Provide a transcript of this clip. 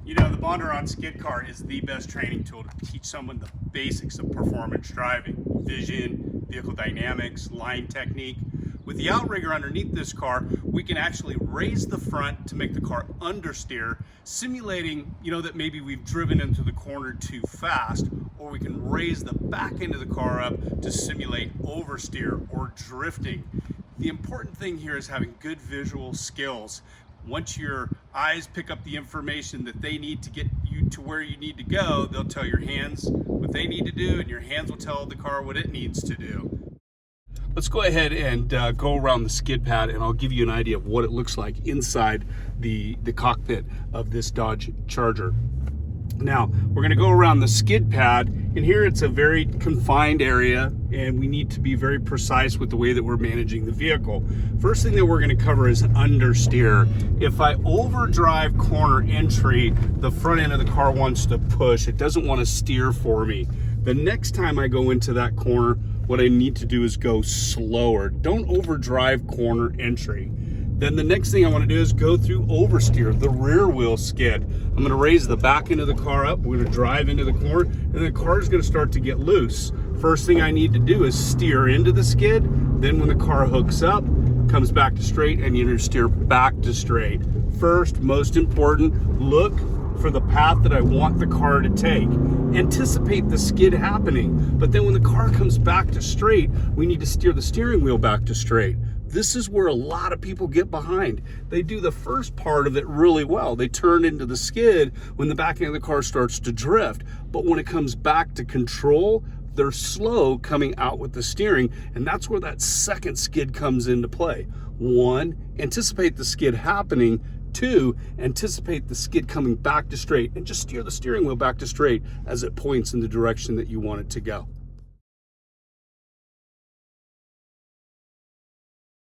You know, the Bonder on Skid Car is the best training tool to teach someone the basics of performance driving, vision, vehicle dynamics, line technique. With the outrigger underneath this car, we can actually raise the front to make the car understeer, simulating, that maybe we've driven into the corner too fast, or we can raise the back end of the car up to simulate oversteer or drifting. The important thing here is having good visual skills. Once your eyes pick up the information that they need to get you to where you need to go, they'll tell your hands what they need to do, and your hands will tell the car what it needs to do. Let's go ahead and go around the skid pad, and I'll give you an idea of what it looks like inside the cockpit of this Dodge Charger. Now, we're gonna go around the skid pad, and here it's a very confined area, and we need to be very precise with the way that we're managing the vehicle. First thing that we're gonna cover is understeer. If I overdrive corner entry, the front end of the car wants to push. It doesn't want to steer for me. The next time I go into that corner, what I need to do is go slower. Don't overdrive corner entry. Then the next thing I want to do is go through oversteer, the rear wheel skid. I'm going to raise the back end of the car up. We're going to drive into the corner, and the car is going to start to get loose. First thing I need to do is steer into the skid. Then when the car hooks up, comes back to straight, and you steer back to straight. First, most important, look for the path that I want the car to take. Anticipate the skid happening, but then when the car comes back to straight, we need to steer the steering wheel back to straight. This is where a lot of people get behind. They do the first part of it really well. They turn into the skid when the back end of the car starts to drift, but when it comes back to control, they're slow coming out with the steering, and that's where that second skid comes into play. One, anticipate the skid happening. Two, anticipate the skid coming back to straight, and just steer the steering wheel back to straight as it points in the direction that you want it to go.